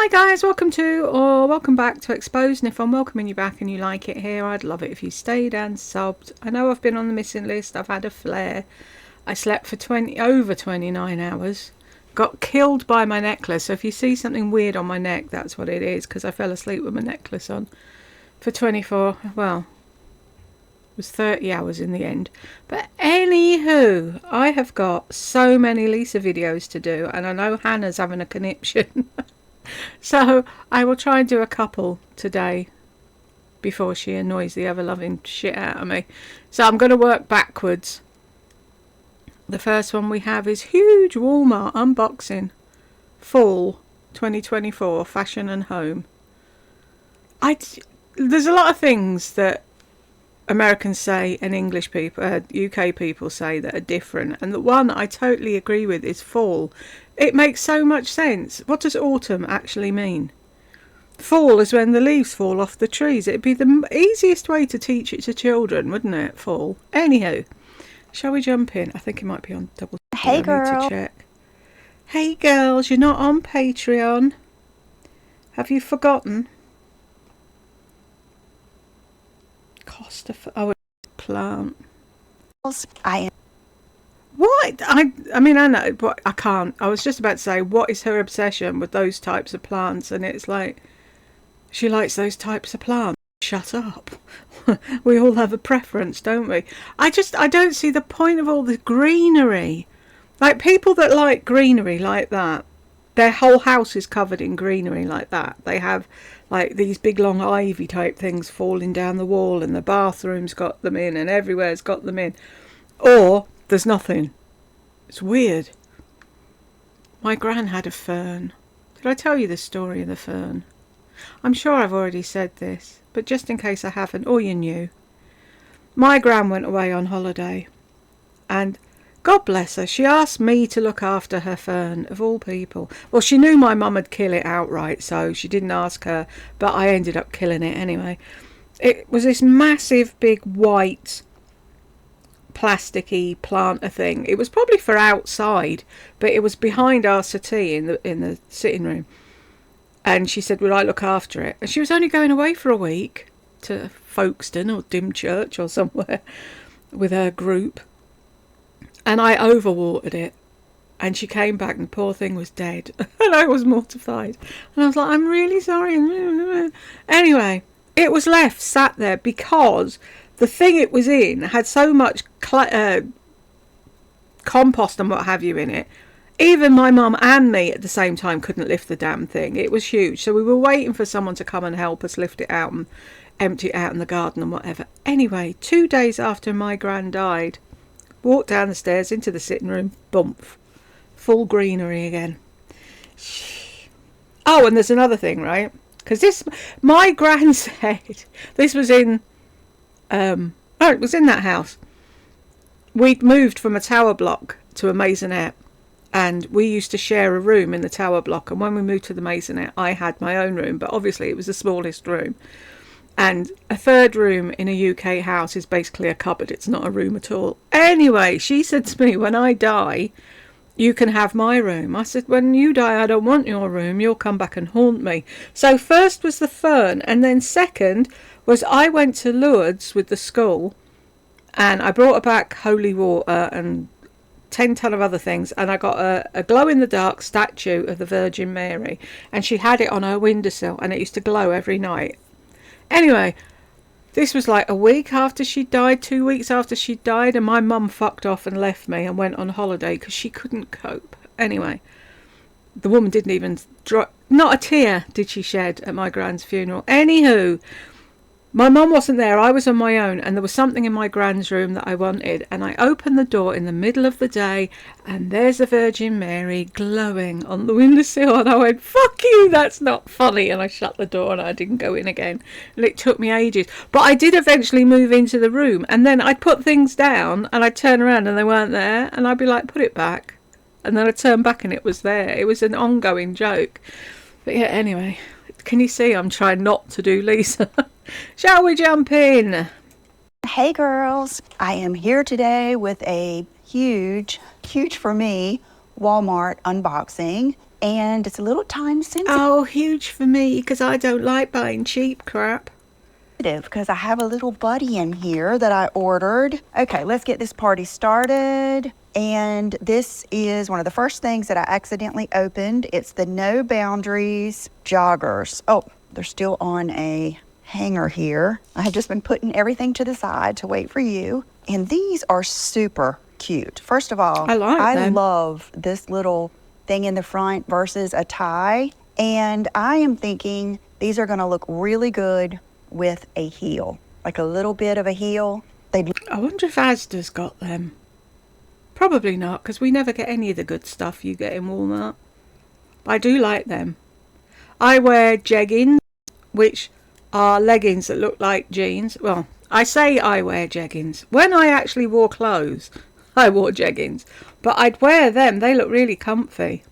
Hi guys, welcome back to Exposed, and if I'm welcoming you back and you like it here, I'd love it if you stayed and subbed. I know I've been on the missing list, I've had a flare. I slept for over 29 hours. Got killed by my necklace, so if you see something weird on my neck, that's what it is, because I fell asleep with my necklace on for 24, well, it was 30 hours in the end. But anywho, I have got so many Lisa videos to do, and I know Hannah's having a conniption. So I will try and do a couple today before she annoys the ever-loving shit out of me. So I'm going to work backwards. The first one we have is huge Walmart unboxing. Fall 2024 fashion and home. There's a lot of things that Americans say and English people, UK people say that are different. And the one I totally agree with is fall. It makes so much sense. What does autumn actually mean? Fall is when the leaves fall off the trees. It'd be the easiest way to teach it to children, wouldn't it? Fall. Anyhow, shall we jump in? I think it might be on double. Hey, girl. I need to check. Hey, girls, you're not on Patreon. Have you forgotten? Cost of plant. I am. What? I mean, I know, but I can't. I was just about to say, what is her obsession with those types of plants? And it's like, she likes those types of plants. Shut up. We all have a preference, don't we? I don't see the point of all the greenery. Like, people that like greenery like that, their whole house is covered in greenery like that. They have, like, these big long ivy type things falling down the wall, and the bathroom's got them in, and everywhere's got them in. Or there's nothing. It's weird. My gran had a fern. Did I tell you the story of the fern? I'm sure I've already said this, but just in case I haven't, or you knew. My gran went away on holiday, and God bless her, she asked me to look after her fern, of all people. Well, she knew my mum would kill it outright, so she didn't ask her, but I ended up killing it anyway. It was this massive, big, white, plasticky planter thing. It was probably for outside, but it was behind our settee in the sitting room. And she said, "Will I look after it?" And she was only going away for a week to Folkestone or Dymchurch or somewhere with her group. And I overwatered it. And she came back and the poor thing was dead. And I was mortified. And I was like, "I'm really sorry." Anyway, it was left sat there because the thing it was in had so much compost and what have you in it. Even my mum and me at the same time couldn't lift the damn thing. It was huge. So we were waiting for someone to come and help us lift it out and empty it out in the garden and whatever. Anyway, 2 days after my gran died, walked down the stairs into the sitting room, bump, full greenery again. Oh, and there's another thing, right? Because my gran said, this was in, it was in that house. We'd moved from a tower block to a maisonette, and we used to share a room in the tower block. And when we moved to the maisonette, I had my own room, but obviously it was the smallest room. And a third room in a UK house is basically a cupboard. It's not a room at all. Anyway, she said to me, "When I die, you can have my room." I said, "When you die, I don't want your room. You'll come back and haunt me." So first was the fern, and then second was I went to Lourdes with the school, and I brought her back holy water and 10 ton of other things, and I got a glow-in-the-dark statue of the Virgin Mary, and she had it on her windowsill, and it used to glow every night. Anyway, this was like a week after she died, 2 weeks after she died, and my mum fucked off and left me and went on holiday because she couldn't cope. Anyway, the woman didn't even not a tear did she shed at my gran's funeral. Anywho, my mum wasn't there, I was on my own, and there was something in my gran's room that I wanted, and I opened the door in the middle of the day, and there's the Virgin Mary glowing on the windowsill, and I went, "Fuck you, that's not funny," and I shut the door and I didn't go in again, and it took me ages. But I did eventually move into the room, and then I'd put things down, and I'd turn around and they weren't there, and I'd be like, "Put it back," and then I'd turn back and it was there. It was an ongoing joke. But yeah, anyway, can you see I'm trying not to do Lisa? Shall we jump in? Hey, girls. I am here today with a huge for me, Walmart unboxing. and it's a little time sensitive Oh, huge for me because I don't like buying cheap crap. because I have a little buddy in here that I ordered. Okay, let's get this party started. And this is one of the first things that I accidentally opened. It's the No Boundaries joggers. Oh, they're still on a hanger here. I have just been putting everything to the side to wait for you. And these are super cute. First of all, I love this little thing in the front versus a tie. And I am thinking these are going to look really good with a heel, like a little bit of a heel. I wonder if Asda's got them. Probably not, because we never get any of the good stuff you get in Walmart. But I do like them. I wear jeggings, which are leggings that look like jeans. Well, I say I wear jeggings. When I actually wore clothes, I wore jeggings. But I'd wear them. They look really comfy.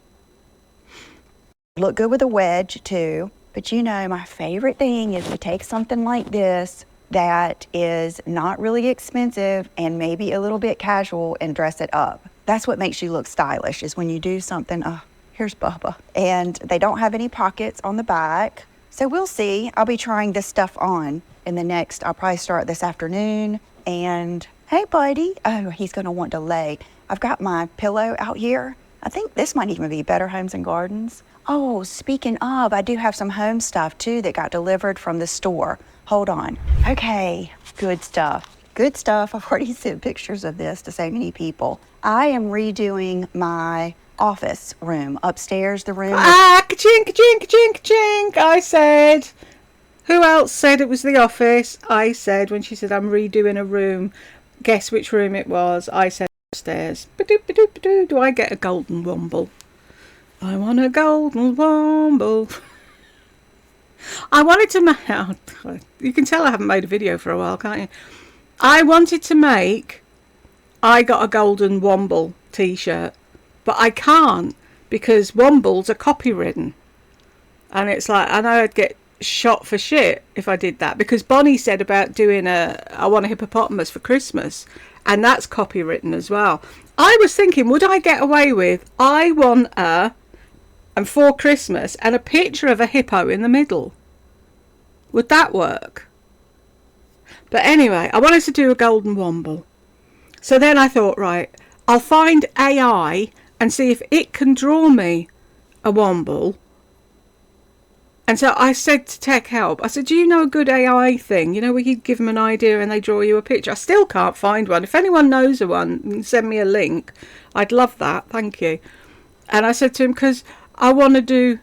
Look good with a wedge too. But you know, my favorite thing is to take something like this that is not really expensive and maybe a little bit casual and dress it up. That's what makes you look stylish, is when you do something, here's Bubba. And they don't have any pockets on the back. So we'll see. I'll be trying this stuff on in the next, I'll probably start this afternoon. And hey, buddy. Oh, he's going to want to lay. I've got my pillow out here. I think this might even be Better Homes and Gardens. Oh, speaking of, I do have some home stuff too that got delivered from the store. Hold on. Okay, good stuff. Good stuff. I've already sent pictures of this to so many people. I am redoing my office room upstairs, the room. Ka-chink, ka-chink, ka-chink, ka-chink. I said. Who else said it was the office? I said, when she said I'm redoing a room. Guess which room it was? I said upstairs. Ba-doop-ba-doop-ba-doo. Do I get a golden womble? I want a golden womble. I wanted to make... You can tell I haven't made a video for a while, can't you? I wanted to make... I got a golden womble t-shirt. But I can't, because wombles are copywritten. And it's like, I know I'd get shot for shit if I did that. Because Bonnie said about doing I want a hippopotamus for Christmas. And that's copywritten as well. I was thinking, would I get away with, I want a... and for Christmas, and a picture of a hippo in the middle? Would that work? But anyway, I wanted to do a golden womble. So then I thought, right, I'll find AI and see if it can draw me a womble. And so I said to Tech Help, I said, do you know a good AI thing? You know, where you give them an idea and they draw you a picture. I still can't find one. If anyone knows of one, send me a link. I'd love that. Thank you. And I said to him, because I want to do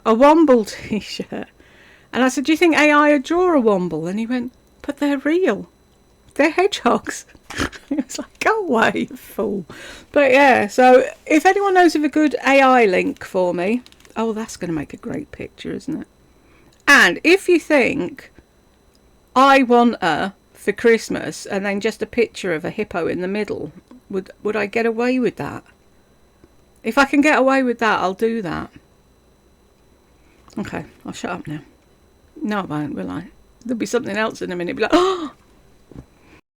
a womble t-shirt. And I said, do you think AI would draw a womble? And he went, but they're real. They're hedgehogs. It was like, go away, you fool. But yeah, so if anyone knows of a good AI link for me, oh, that's going to make a great picture, isn't it? And if you think I want her for Christmas and then just a picture of a hippo in the middle, would I get away with that? If I can get away with that, I'll do that. Okay, I'll shut up now. No, I won't, will I? There'll be something else in a minute. Be like, oh!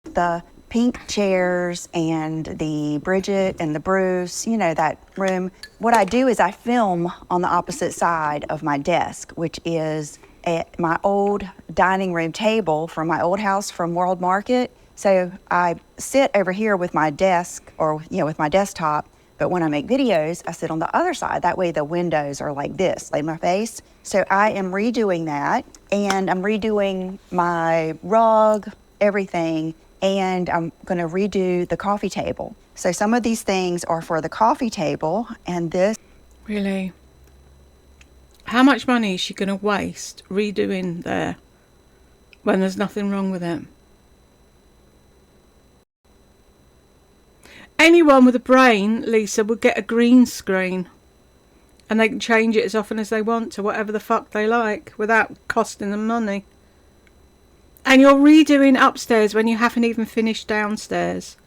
The pink chairs and the Bridget and the Bruce, you know, that room. What I do is I film on the opposite side of my desk, which is at my old dining room table from my old house from World Market. So I sit over here with my desk, or, you know, with my desktop. But when I make videos, I sit on the other side. That way the windows are like this, like my face. So I am redoing that, and I'm redoing my rug, everything, and I'm going to redo the coffee table. So some of these things are for the coffee table, and this... Really? How much money is she going to waste redoing there when there's nothing wrong with it? Anyone with a brain, Lisa, would get a green screen and they can change it as often as they want to whatever the fuck they like without costing them money. And you're redoing upstairs when you haven't even finished downstairs.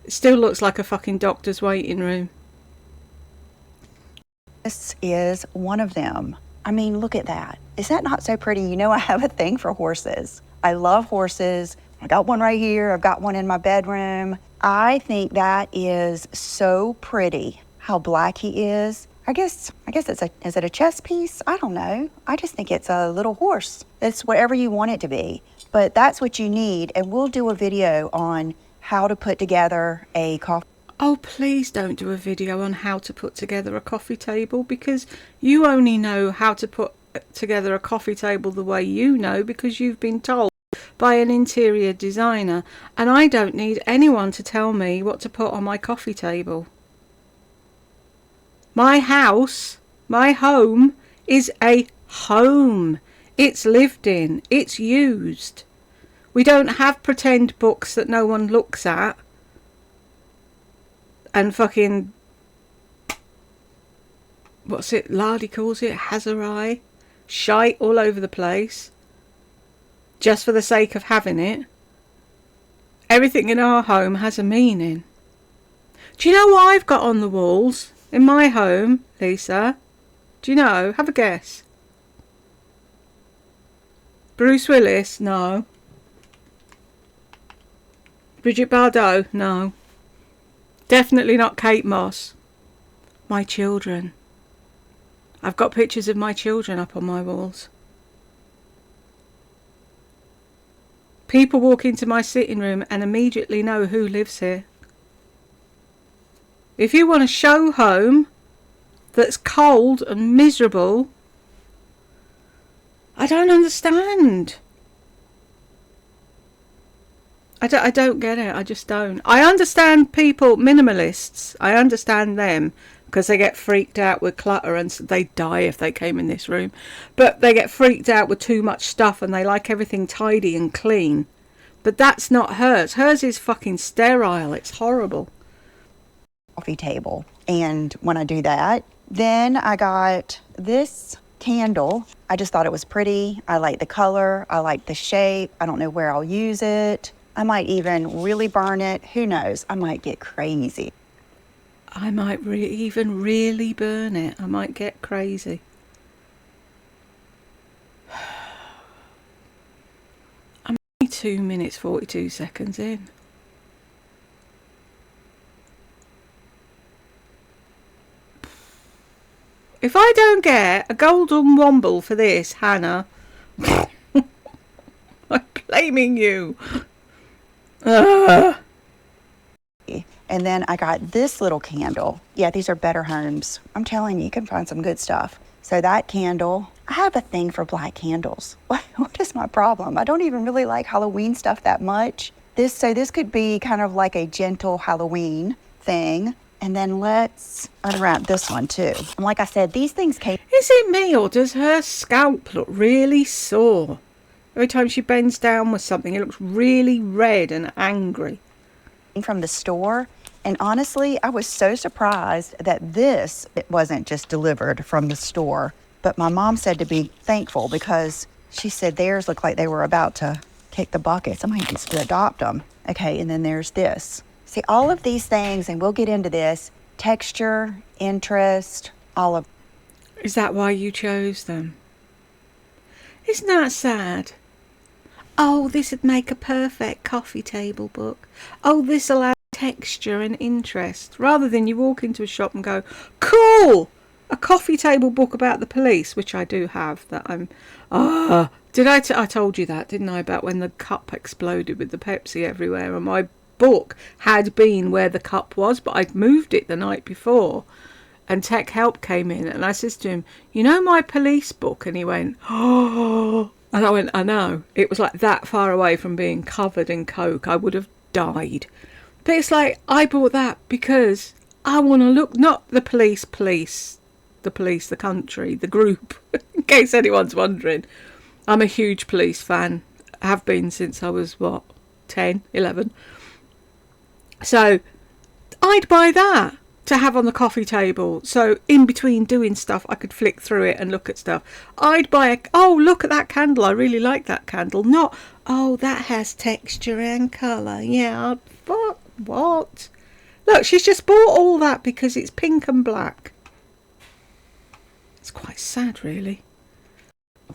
It still looks like a fucking doctor's waiting room. This is one of them. I mean, look at that. Is that not so pretty? You know, I have a thing for horses. I love horses. I got one right here. I've got one in my bedroom. I think that is so pretty. how black he is. I guess is it a chess piece? I don't know. I just think it's a little horse. It's whatever you want it to be. But that's what you need. And we'll do a video on how to put together a coffee. Oh, please don't do a video on how to put together a coffee table, because you only know how to put together a coffee table the way you know because you've been told by an interior designer, and I don't need anyone to tell me what to put on my coffee table. My house, my home, is a home. It's lived in. It's used. We don't have pretend books that no one looks at and fucking, what's it, Lardy calls it, Hazarai, shite all over the place just for the sake of having it. Everything in our home has a meaning. Do you know what I've got on the walls in my home, Lisa? Do you know? Have a guess. Bruce Willis? No. Bridget Bardot? No. Definitely not Kate Moss. My children. I've got pictures of my children up on my walls. People walk into my sitting room and immediately know who lives here. If you want a show home that's cold and miserable, I don't understand. I don't get it. I just don't. I understand people, minimalists. I understand them because they get freaked out with clutter and they die if they came in this room. But they get freaked out with too much stuff and they like everything tidy and clean. But that's not hers. Hers is fucking sterile. It's horrible. Coffee table. And when I do that, then I got this candle. I just thought it was pretty. I like the color. I like the shape. I don't know where I'll use it. I might even really burn it. Who knows? I might get crazy. I might even really burn it. I might get crazy. I'm only 2 minutes 42 seconds in. If I don't get a golden womble for this, Hannah, I'm blaming you. And then I got this little candle. Yeah, these are Better Homes. I'm telling you, you can find some good stuff. So that candle, I have a thing for black candles. What is my problem? I don't even really like Halloween stuff that much. This could be kind of like a gentle Halloween thing. And then let's unwrap this one too. And like I said, these things came. Is it me or does her scalp look really sore? Every time she bends down with something, it looks really red and angry. From the store. And honestly, I was so surprised that it wasn't just delivered from the store. But my mom said to be thankful because she said theirs looked like they were about to kick the bucket. I might just adopt them. Okay, and then there's this. See, all of these things, and we'll get into this, texture, interest, all of. Is that why you chose them? Isn't that sad? Oh, this would make a perfect coffee table book. Oh, this will add texture and interest. Rather than you walk into a shop and go, cool, a coffee table book about the police, which I do have, that I'm... Did I told you that, didn't I, about when the cup exploded with the Pepsi everywhere, and my book had been where the cup was, but I'd moved it the night before, and Tech Help came in, and I says to him, you know my police book? And he went, oh... And I went, I know. It was like that far away from being covered in Coke. I would have died. But it's like, I bought that because I want to look, not the police, the country, the group, in case anyone's wondering. I'm a huge police fan. I have been since I was, 10, 11. So I'd buy that to have on the coffee table, so in between doing stuff I could flick through it and look at stuff. I'd buy look at that candle, I really like that candle, not that has texture and colour. Yeah, but what? Look, she's just bought all that because it's pink and black. It's quite sad, really.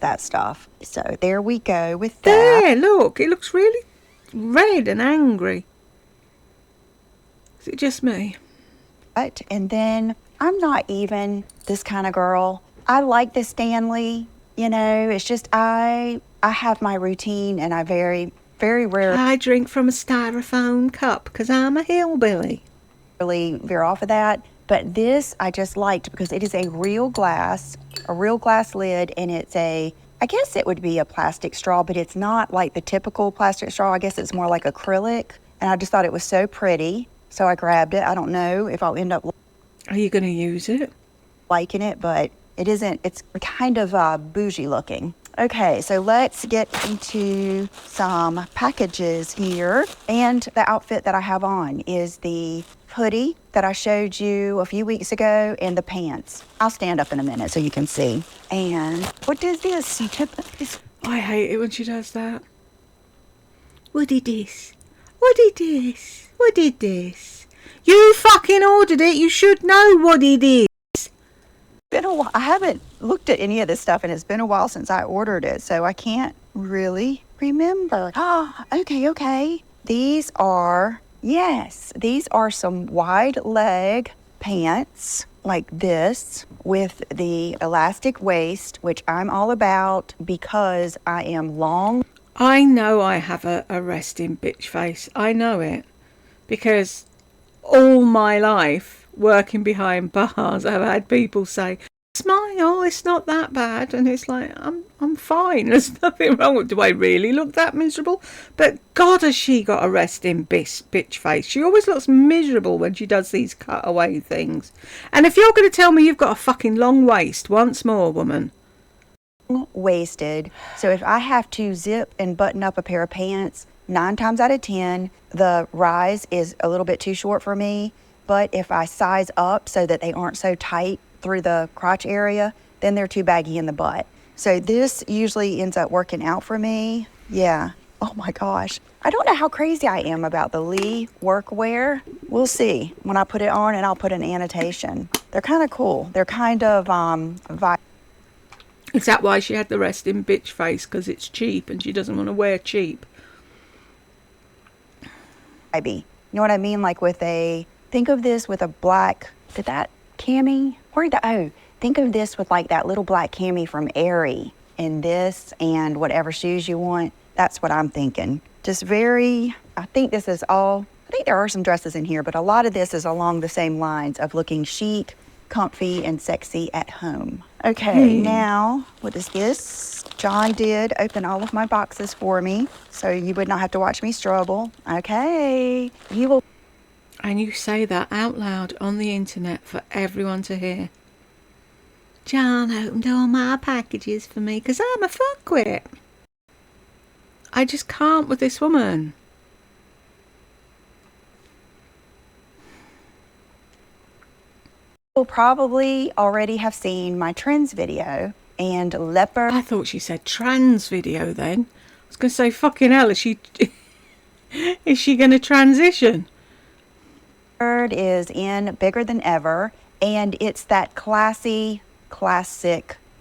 That stuff. So there we go with that. There, look, it looks really red and angry. Is it just me? And then I'm not even this kind of girl. I like the Stanley, it's just I have my routine and I very, very rarely I drink from a styrofoam cup because I'm a hillbilly. veer off of that. But this I just liked because it is a real glass lid, and I guess it would be a plastic straw, but it's not like the typical plastic straw. I guess it's more like acrylic. And I just thought it was so pretty. So I grabbed it. I don't know if I'll end up Are you going to use it? liking it, but it's kind of bougie looking. Okay, so let's get into some packages here. And the outfit that I have on is the hoodie that I showed you a few weeks ago and the pants. I'll stand up in a minute so you can see. And what is this? I hate it when she does that. What did this? What did this? What did this? You fucking ordered it. You should know what it is. Been a while. I haven't looked at any of this stuff, and it's been a while since I ordered it, so I can't really remember. Okay. These are some wide leg pants like this with the elastic waist, which I'm all about because I am long. I know I have a resting bitch face. I know it. Because all my life, working behind bars, I've had people say, smile, it's not that bad. And it's like, I'm fine. There's nothing wrong with it. Do I really look that miserable? But God, has she got a resting bitch face. She always looks miserable when she does these cutaway things. And if you're going to tell me you've got a fucking long waist, once more, woman. Waisted. So if I have to zip and button up a pair of pants, 9 times out of 10, the rise is a little bit too short for me. But if I size up so that they aren't so tight through the crotch area, then they're too baggy in the butt. So this usually ends up working out for me. Yeah. Oh my gosh. I don't know how crazy I am about the Lee workwear. We'll see when I put it on, and I'll put an annotation. They're kind of cool. They're kind of Is that why she had the resting bitch face? Because it's cheap and she doesn't want to wear cheap. vibey. You know what I mean? Like think of this with a black, cami? Think of this with like that little black cami from Aerie in this and whatever shoes you want. That's what I'm thinking. I think there are some dresses in here, but a lot of this is along the same lines of looking chic, comfy, and sexy at home. Okay, Now, what is this? John did open all of my boxes for me, so you would not have to watch me struggle. Okay, you will. And you say that out loud on the internet for everyone to hear. John opened all my packages for me because I'm a fuckwit. I just can't with this woman. Will probably already have seen my trends video and leopard. I thought she said trans video then. I was going to say, fucking hell, is she going to transition? Is in bigger than ever, and it's that classic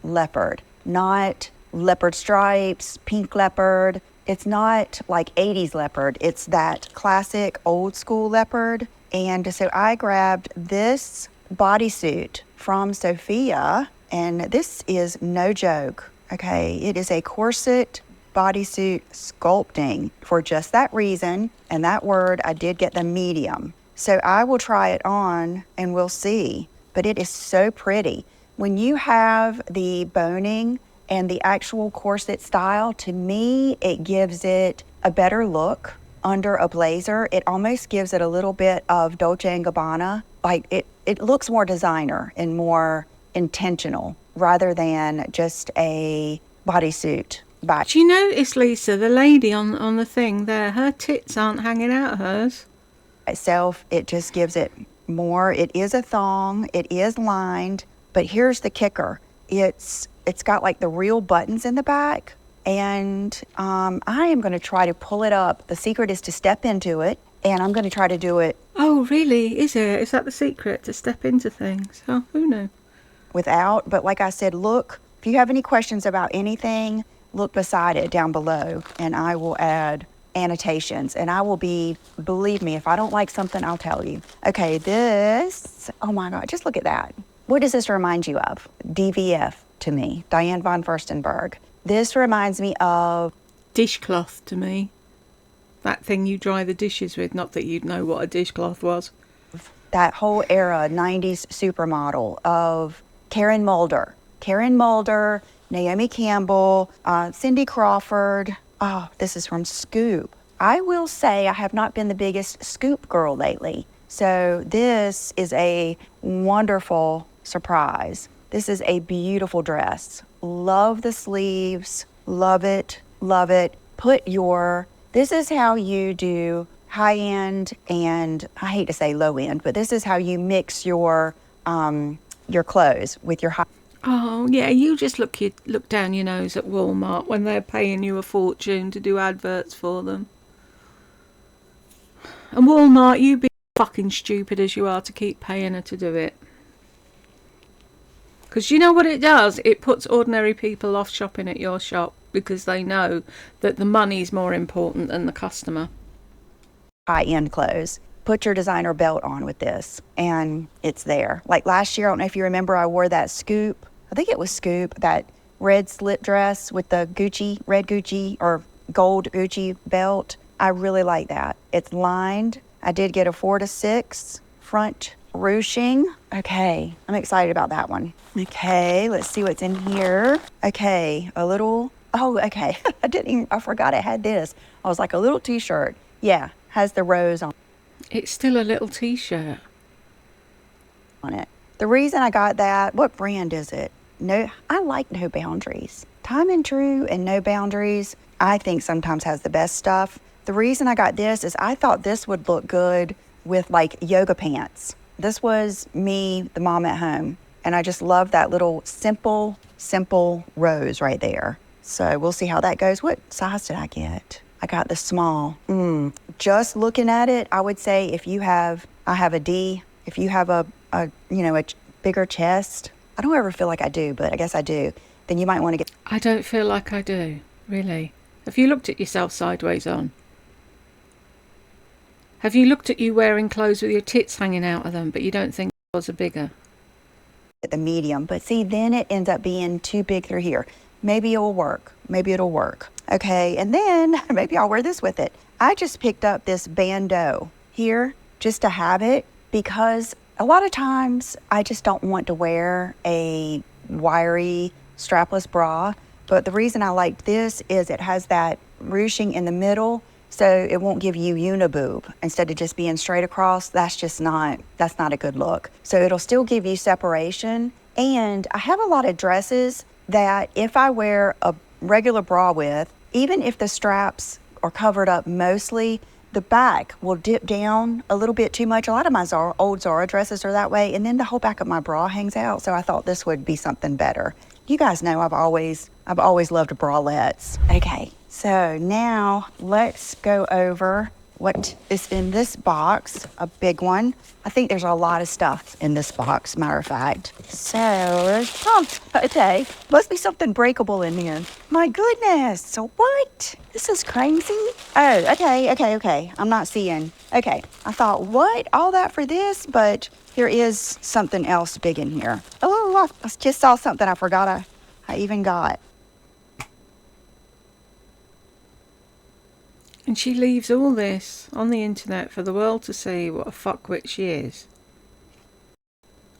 leopard, not leopard stripes, pink leopard. It's not like 80s leopard. It's that classic old school leopard. And so I grabbed this bodysuit from Sophia, and this is no joke. Okay, it is a corset bodysuit sculpting for just that reason. And that word, I did get the medium. So I will try it on and we'll see. But it is so pretty. When you have the boning and the actual corset style, to me, it gives it a better look under a blazer. It almost gives it a little bit of Dolce & Gabbana. Like it looks more designer and more intentional rather than just a bodysuit. Do you notice, Lisa, the lady on the thing there, her tits aren't hanging out of hers? Itself, it just gives it more. It is a thong, it is lined, but here's the kicker. It's got like the real buttons in the back, and I am going to try to pull it up. The secret is to step into it, and I'm going to try to do it. Oh, really? Is it? Is that the secret, to step into things? Oh, who knew? Without, but like I said, look, if you have any questions about anything, look beside it down below, and I will add annotations, and I will be, believe me, if I don't like something, I'll tell you. Okay, this, oh my God, just look at that. What does this remind you of? DVF to me, Diane von Furstenberg. This reminds me of dishcloth to me. That thing you dry the dishes with, not that you'd know what a dishcloth was. that whole era, 90s supermodel of Karen Mulder, Naomi Campbell, Cindy Crawford. Oh, this is from Scoop. I will say I have not been the biggest Scoop girl lately. So this is a wonderful surprise. This is a beautiful dress. Love the sleeves. Love it. Love it. This is how you do high end and I hate to say low end, but this is how you mix your clothes with your high. Oh, yeah, you just look down your nose at Walmart when they're paying you a fortune to do adverts for them. And Walmart, you be fucking stupid as you are to keep paying her to do it. Because you know what it does? It puts ordinary people off shopping at your shop because they know that the money's more important than the customer. High-end clothes. Put your designer belt on with this, and it's there. Like last year, I don't know if you remember, I wore that Scoop. I think it was Scoop, that red slip dress with the red Gucci or gold Gucci belt. I really like that. It's lined. I did get a 4 to 6 front ruching. Okay, I'm excited about that one. Okay, let's see what's in here. Okay, okay. I forgot it had this. I was like, a little t-shirt. Yeah, has the rose on. It's still a little t-shirt on it. The reason I got that, what brand is it? I like No Boundaries. Time and True and No Boundaries, I think sometimes has the best stuff. The reason I got this is I thought this would look good with like yoga pants. This was me, the mom at home. And I just love that little simple rose right there. So we'll see how that goes. What size did I get? I got the small. Just looking at it, I would say I have a D. If you have a bigger chest, I don't ever feel like I do, but I guess I do, then you might want to get. I don't feel like I do, really. Have you looked at yourself sideways on? Have you looked at you wearing clothes with your tits hanging out of them, but you don't think yours are bigger? The medium, but see, then it ends up being too big through here. Maybe it'll work. Okay, and then maybe I'll wear this with it. I just picked up this bandeau here just to have it because a lot of times I just don't want to wear a wiry strapless bra. But the reason I like this is it has that ruching in the middle, so it won't give you uniboob instead of just being straight across. That's not a good look. So it'll still give you separation. And I have a lot of dresses that if I wear a regular bra with, even if the straps are covered up mostly, the back will dip down a little bit too much. A lot of my old Zara dresses are that way, and then the whole back of my bra hangs out, so I thought this would be something better. You guys know I've always loved bralettes. Okay, so now let's go over what is in this box, a big one. I think there's a lot of stuff in this box, matter of fact. So, okay, must be something breakable in here. My goodness, so what? This is crazy. Oh, okay, I'm not seeing. Okay, I thought, what? All that for this? But there is something else big in here. Oh, I just saw something I forgot I even got. And she leaves all this on the internet for the world to see what a fuckwit she is.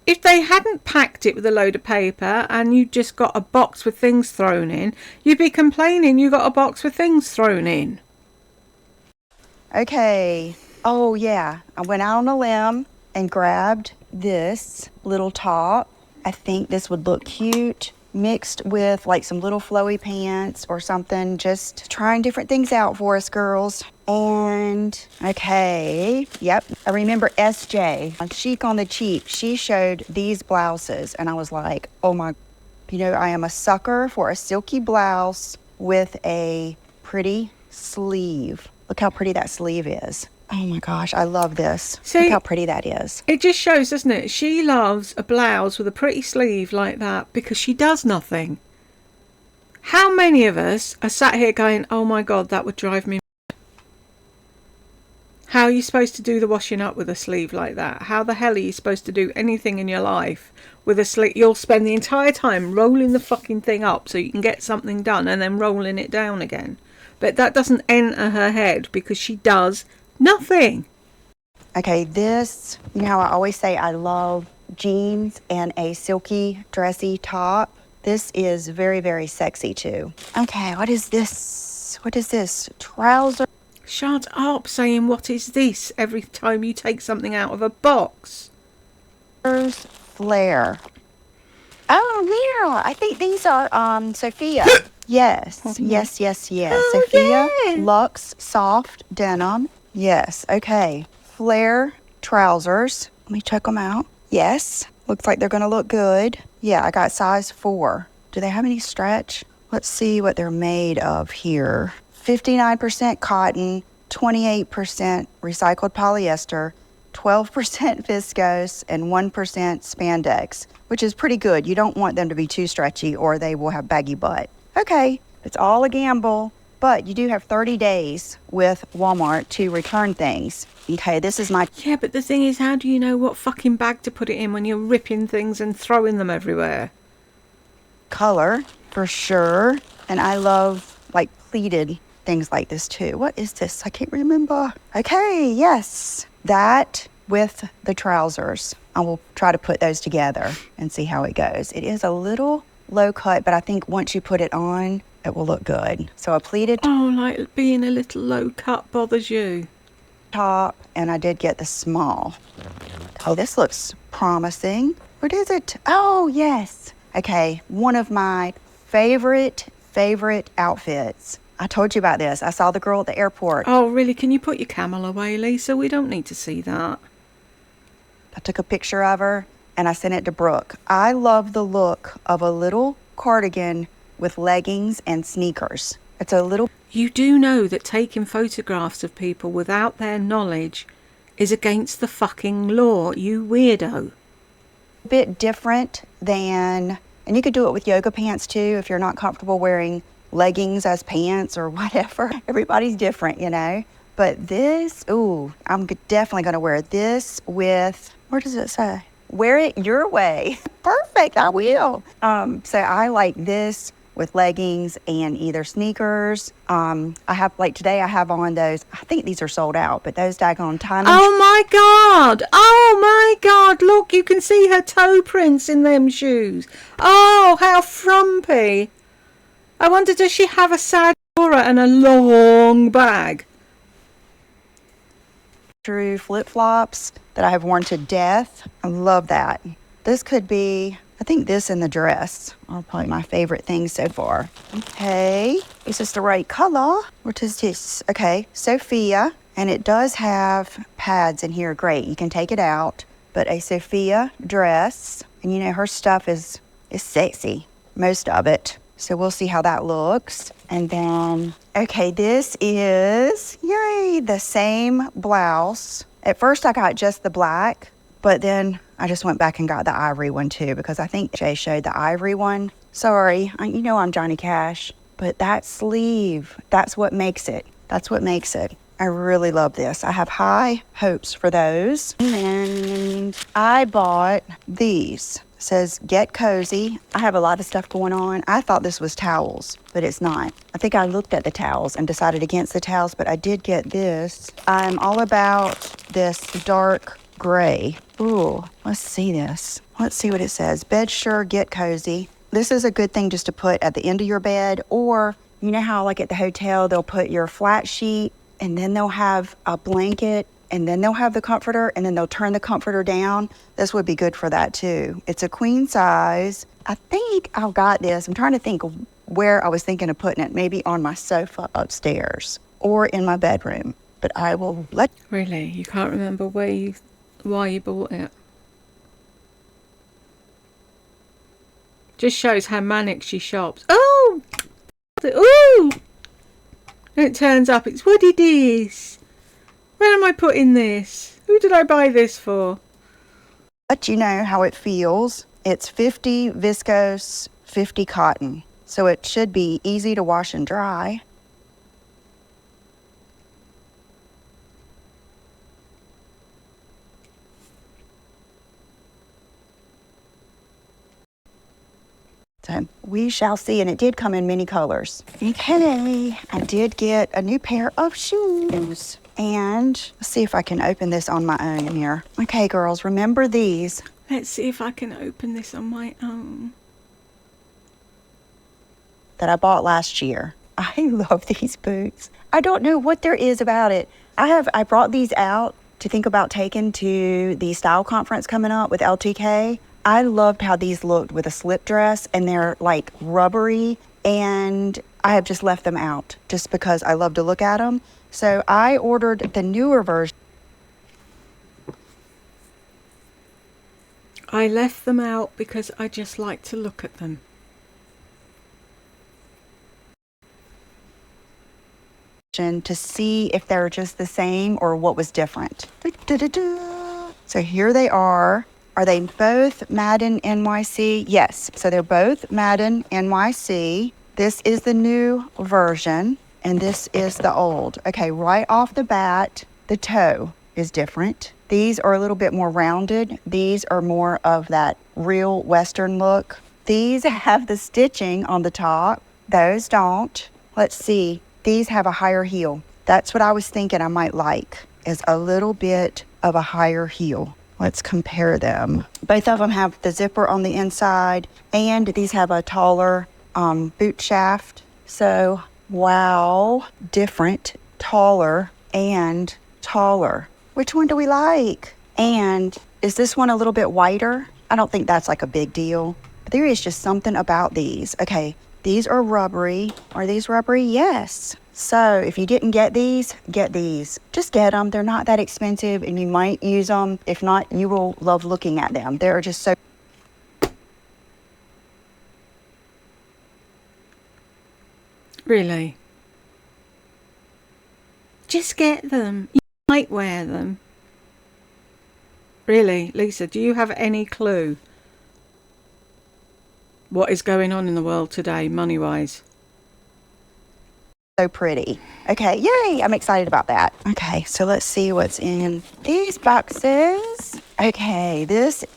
If they hadn't packed it with a load of paper and you just got a box with things thrown in, you'd be complaining you got a box with things thrown in. Okay. Oh, yeah. I went out on a limb and grabbed this little top. I think this would look cute, mixed with like some little flowy pants or something, just trying different things out for us girls. And okay, yep, I remember SJ on Chic on the Cheap. She showed these blouses and I was like, oh my, I am a sucker for a silky blouse with a pretty sleeve. Look how pretty that sleeve is. Oh my gosh, I love this. See, look how pretty that is. It just shows, doesn't it? She loves a blouse with a pretty sleeve like that because she does nothing. How many of us are sat here going, oh my God, that would drive me mad? How are you supposed to do the washing up with a sleeve like that? How the hell are you supposed to do anything in your life with a sleeve? You'll spend the entire time rolling the fucking thing up so you can get something done and then rolling it down again. But that doesn't enter her head because she does nothing. Okay, this, you know how I always say I love jeans and a silky, dressy top? This is very, very sexy too. Okay, what is this? What is this? Trouser Shut up saying what is this every time you take something out of a box. flare. Oh, yeah, I think these are Sophia. Yes, yes, yes, yes. Oh, Sophia yeah. Luxe Soft Denim. Yes, okay. Flare trousers. Let me check them out. Yes, looks like they're gonna look good. Yeah, I got size 4. Do they have any stretch? Let's see what they're made of here. 59% cotton, 28% recycled polyester, 12% viscose, and 1% spandex, which is pretty good. You don't want them to be too stretchy or they will have baggy butt. Okay, it's all a gamble, but you do have 30 days with Walmart to return things. Okay, this is my Yeah, but the thing is, how do you know what fucking bag to put it in when you're ripping things and throwing them everywhere? color for sure. And I love like pleated things like this too. What is this? I can't remember. Okay, yes. That with the trousers. I will try to put those together and see how it goes. It is a little low cut, but I think once you put it on, it will look good. So a pleated Oh, like being a little low cut bothers you. top, and I did get the small. Oh, this looks promising. What is it? Oh, yes. Okay, one of my favorite outfits. I told you about this. I saw the girl at the airport. Oh, really? Can you put your camel away, Lisa? We don't need to see that. I took a picture of her and I sent it to Brooke. I love the look of a little cardigan with leggings and sneakers. It's a little You do know that taking photographs of people without their knowledge is against the fucking law, you weirdo. bit different than, and you could do it with yoga pants too if you're not comfortable wearing leggings as pants or whatever. Everybody's different, you know. But this, ooh, I'm definitely going to wear this with, where does it say? Wear it your way. Perfect, I will. So I like this with leggings and either sneakers. I have, like today I have on those, I think these are sold out, but those daggone tiny. Oh my god! Oh my god! Look, you can see her toe prints in them shoes. Oh, how frumpy. I wonder, does she have a sad aura and a long bag? True flip-flops that I have worn to death. I love that. This could be, I think this and the dress are probably my favorite things so far. Okay, is this the right color? What is this? Okay, Sophia, and it does have pads in here. Great, you can take it out. But a Sophia dress, and you know her stuff is sexy, most of it. So we'll see how that looks. And then, okay, this is, yay, the same blouse. At first I got just the black, but then I just went back and got the ivory one too, because I think Jay showed the ivory one. Sorry, you know I'm Johnny Cash, but that sleeve, that's what makes it. That's what makes it. I really love this. I have high hopes for those. And I bought these. It says get cozy. I have a lot of stuff going on. I thought this was towels, but it's not. I think I looked at the towels and decided against the towels, but I did get this. I'm all about this dark gray. Ooh, let's see this. Let's see what it says. Bed sure, get cozy. This is a good thing just to put at the end of your bed, or you know how like at the hotel they'll put your flat sheet and then they'll have a blanket and then they'll have the comforter and then they'll turn the comforter down. This would be good for that too. It's a queen size. I think I've got this. I'm trying to think of where I was thinking of putting it. Maybe on my sofa upstairs or in my bedroom. But I will let. Really? You can't remember why you bought it? Just shows how manic she shops. Oh! Ooh! And it turns up. It's what it is. Where am I putting this? Who did I buy this for? Let you know how it feels. It's 50 viscose, 50 cotton. So it should be easy to wash and dry. So we shall see. And it did come in many colors. Okay, I did get a new pair of shoes. And let's see if I can open this on my own here. Okay, girls, remember these. Let's see if I can open this on my own. That I bought last year. I love these boots. I don't know what there is about it. I brought these out to think about taking to the style conference coming up with LTK. I loved how these looked with a slip dress, and they're like rubbery, and I have just left them out just because I love to look at them. So I ordered the newer version. I left them out because I just like to look at them. To see if they're just the same or what was different. So here they are. Are they both Madden NYC? Yes. So they're both Madden NYC. This is the new version, and this is the old. Okay, right off the bat, the toe is different. These are a little bit more rounded. These are more of that real Western look. These have the stitching on the top. Those don't. Let's see. These have a higher heel. That's what I was thinking I might like, is a little bit of a higher heel. Let's compare them. Both of them have the zipper on the inside, and these have a taller boot shaft. So, wow, different, taller, and taller. Which one do we like? And is this one a little bit wider? I don't think that's like a big deal. But there is just something about these. Okay, these are rubbery. Are these rubbery? Yes. So if you didn't get these, get these. Just get them. They're not that expensive, and you might use them. If not, you will love looking at them. They're just so... Really? Just get them. You might wear them. Really, Lisa, do you have any clue what is going on in the world today, money-wise? So pretty. Okay, yay, I'm excited about that. Okay, so let's see what's in these boxes. Okay,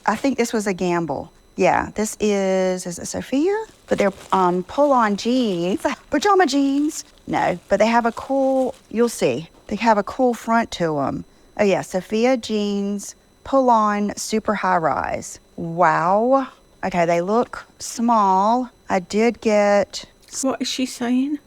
I think this was a gamble. Yeah, this is it Sophia? But they're pull-on jeans, pajama jeans. No, but they have a cool, you'll see, they have a cool front to them. Oh yeah, Sophia jeans, pull-on super high-rise. Wow. Okay, they look small. I did get... What is she saying?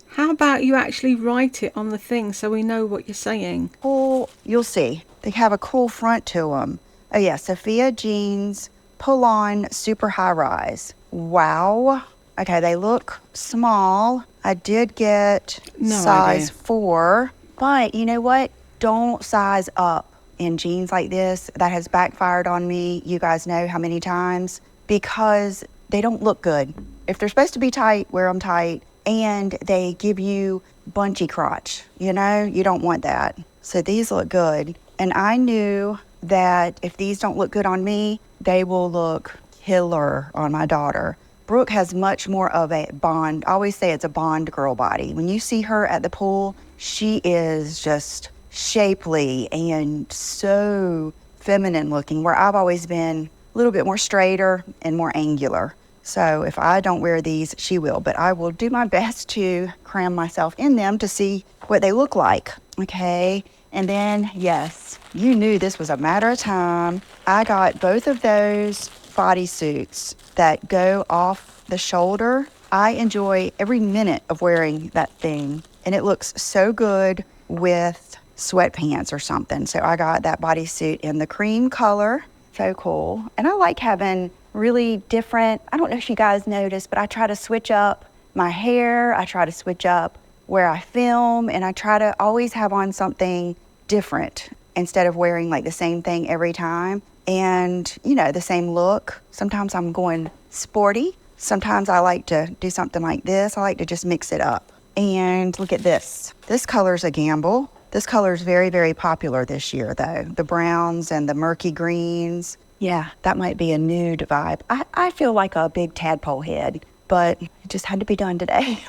How about you actually write it on the thing so we know what you're saying? Cool, you'll see. They have a cool front to them. Oh yeah, Sophia jeans, pull-on super high-rise. Wow. Okay, they look small. I did get size 4. But you know what? Don't size up in jeans like this. That has backfired on me. You guys know how many times. Because they don't look good. If they're supposed to be tight, wear them tight. And they give you bunchy crotch. You know, you don't want that. So these look good. And I knew that if these don't look good on me, they will look killer on my daughter. Brooke has much more of a Bond. I always say it's a Bond girl body. When you see her at the pool, she is just shapely and so feminine looking, where I've always been a little bit more straighter and more angular. So if I don't wear these, she will. But I will do my best to cram myself in them to see what they look like. Okay. And then, yes, you knew this was a matter of time. I got both of those bodysuits that go off the shoulder. I enjoy every minute of wearing that thing. And it looks so good with sweatpants or something. So I got that bodysuit in the cream color. So cool. And I like having really different, I don't know if you guys noticed, but I try to switch up my hair. I try to switch up where I film, and I try to always have on something different instead of wearing like the same thing every time. And, you know, the same look. Sometimes I'm going sporty. Sometimes I like to do something like this. I like to just mix it up. And look at this. This color's a gamble. This color is very, very popular this year, though. The browns and the murky greens. Yeah, that might be a nude vibe. I feel like a big tadpole head, but it just had to be done today.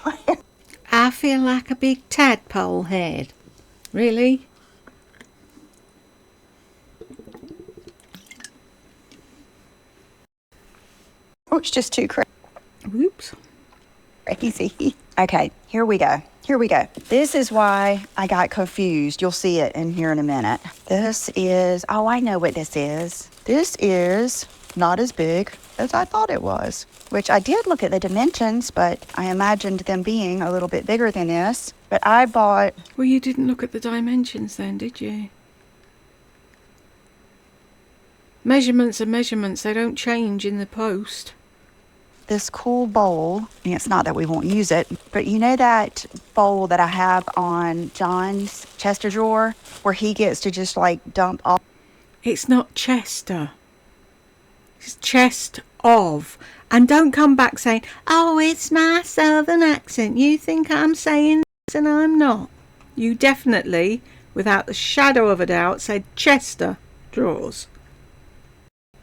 I feel like a big tadpole head. Really? was just too Whoops. crazy. Okay, here we go. This is why I got confused. You'll see it in here in a minute. This is, oh, I know what this is. This is not as big as I thought it was, which I did look at the dimensions, but I imagined them being a little bit bigger than this. But I bought... Well, you didn't look at the dimensions then, did you? Measurements are measurements. They don't change in the post. this cool bowl, and it's not that we won't use it, but you know that bowl that I have on John's Chester drawer where he gets to just like dump all... It's not Chester. It's chest of. And don't come back saying, oh, it's my southern accent. You think I'm saying this and I'm not. You definitely, without the shadow of a doubt, said Chester drawers.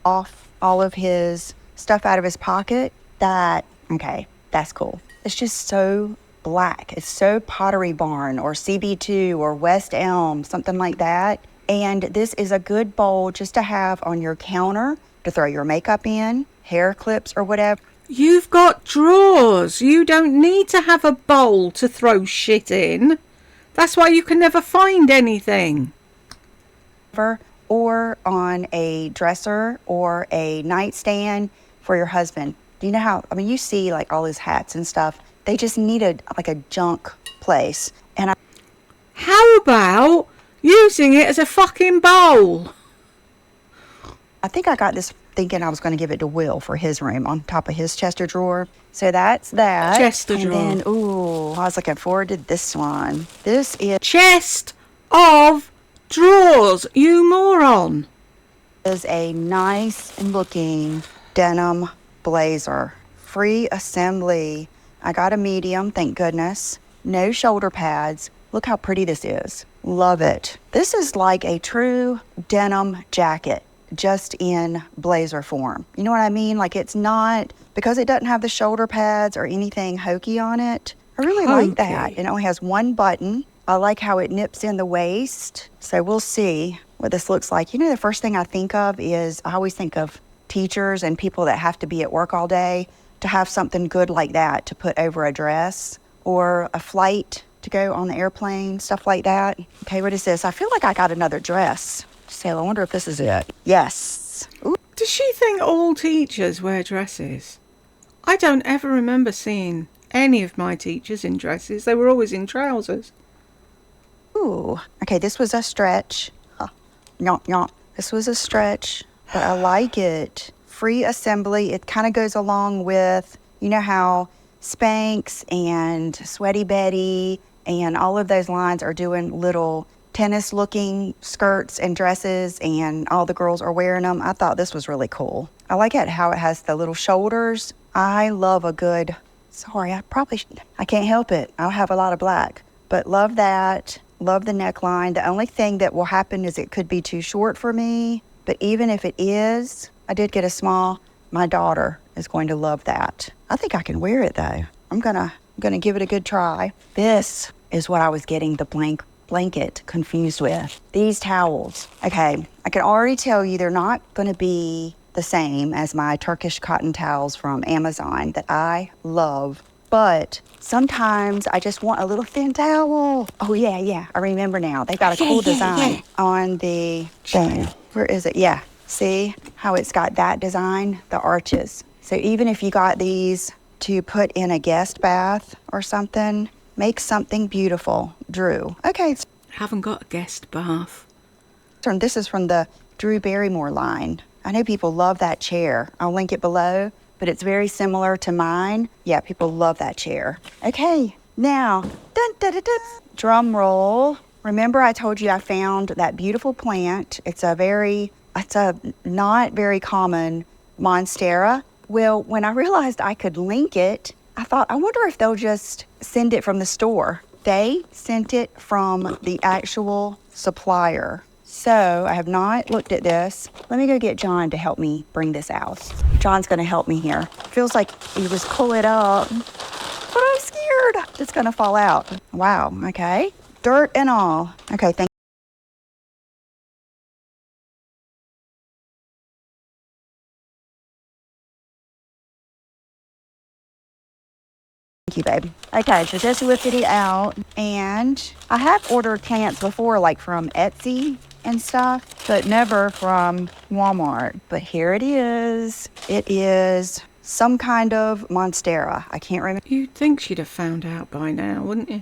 Off all of his stuff out of his pocket. Okay, that's cool. It's just so black. It's so Pottery Barn or CB2 or West Elm, something like that. And this is a good bowl just to have on your counter to throw your makeup in, hair clips or whatever. You've got drawers. You don't need to have a bowl to throw shit in. That's why you can never find anything. Or on a dresser or a nightstand for your husband. Do you know how, I mean, you see like all his hats and stuff. They just needed like a junk place. And how about using it as a fucking bowl? I think I got this thinking I was going to give it to Will for his room on top of his Chester drawer. So that's that. Chester drawer. And then, ooh, I was looking forward to this one. This is chest of drawers, you moron. Is a nice looking denim blazer. Free assembly. I got a medium, thank goodness. No shoulder pads. Look how pretty this is. Love it. This is like a true denim jacket, just in blazer form. You know what I mean? Like it's not, because it doesn't have the shoulder pads or anything hokey on it. I really like that. It only has one button. I like how it nips in the waist. So we'll see what this looks like. You know, the first thing I think of is, I always think of teachers and people that have to be at work all day, to have something good like that to put over a dress or a flight to go on the airplane, stuff like that. Okay, what is this? I feel like I got another dress. Sale, I wonder if this is it. Yes. Ooh. Does she think all teachers wear dresses? I don't ever remember seeing any of my teachers in dresses. They were always in trousers. Ooh. Okay, this was a stretch. Nyomp, nyomp. This was a stretch, but I like it. Free assembly. It kind of goes along with, you know how Spanx and Sweaty Betty and all of those lines are doing little tennis-looking skirts and dresses, and all the girls are wearing them. I thought this was really cool. I like it how it has the little shoulders. I love a good, sorry, I can't help it. I'll have a lot of black, but love that. Love the neckline. The only thing that will happen is it could be too short for me, but even if it is, I did get a small. My daughter is going to love that. I think I can wear it though. I'm gonna give it a good try. This is what I was getting the blanket confused with. These towels. Okay, I can already tell you they're not gonna be the same as my Turkish cotton towels from Amazon that I love, but sometimes I just want a little thin towel. Oh yeah, I remember now. They got a cool design on the thing. Where is it? Yeah, see how it's got that design, the arches. So even if you got these to put in a guest bath or something, make something beautiful. Drew. Okay. Haven't got a guest bath. This is from the Drew Barrymore line. I know people love that chair. I'll link it below, but it's very similar to mine. Yeah, people love that chair. Okay, now, dun, dun, dun, dun. Drum roll. Remember I told you I found that beautiful plant. It's a not very common monstera. Well, when I realized I could link it, I thought, I wonder if they'll just send it from the store. They sent it from the actual supplier. So I have not looked at this. Let me go get John to help me bring this out. John's gonna help me here. Feels like he was pull it up, but I'm scared it's gonna fall out. Wow, okay. Dirt and all. Okay, thank you. Thank you, babe. Okay, so just lifted it out, and I have ordered pants before, like from Etsy and stuff, but never from Walmart. But here it is. It is some kind of Monstera. I can't You'd think she'd have found out by now, wouldn't you?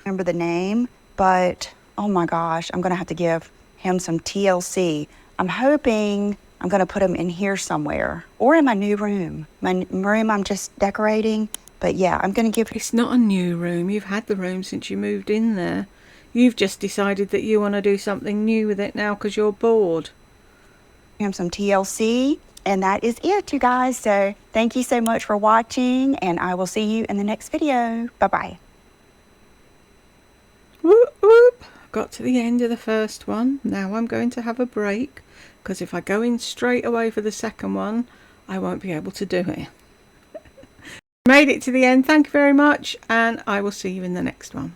remember the name, but oh my gosh, I'm gonna have to give him some TLC. I'm hoping I'm gonna put him in here somewhere or in my new room. My room I'm just decorating. But yeah, I'm gonna give It's not a new room. You've had the room since you moved in there. You've just decided that you want to do something new with it now because you're bored. him some TLC. And that is it, you guys. So thank you so much for watching, and I will see you in the next video. Bye-bye. Whoop, whoop. Got to the end of the first one. Now I'm going to have a break because if I go in straight away for the second one, I won't be able to do it. Made it to the end. Thank you very much, and I will see you in the next one.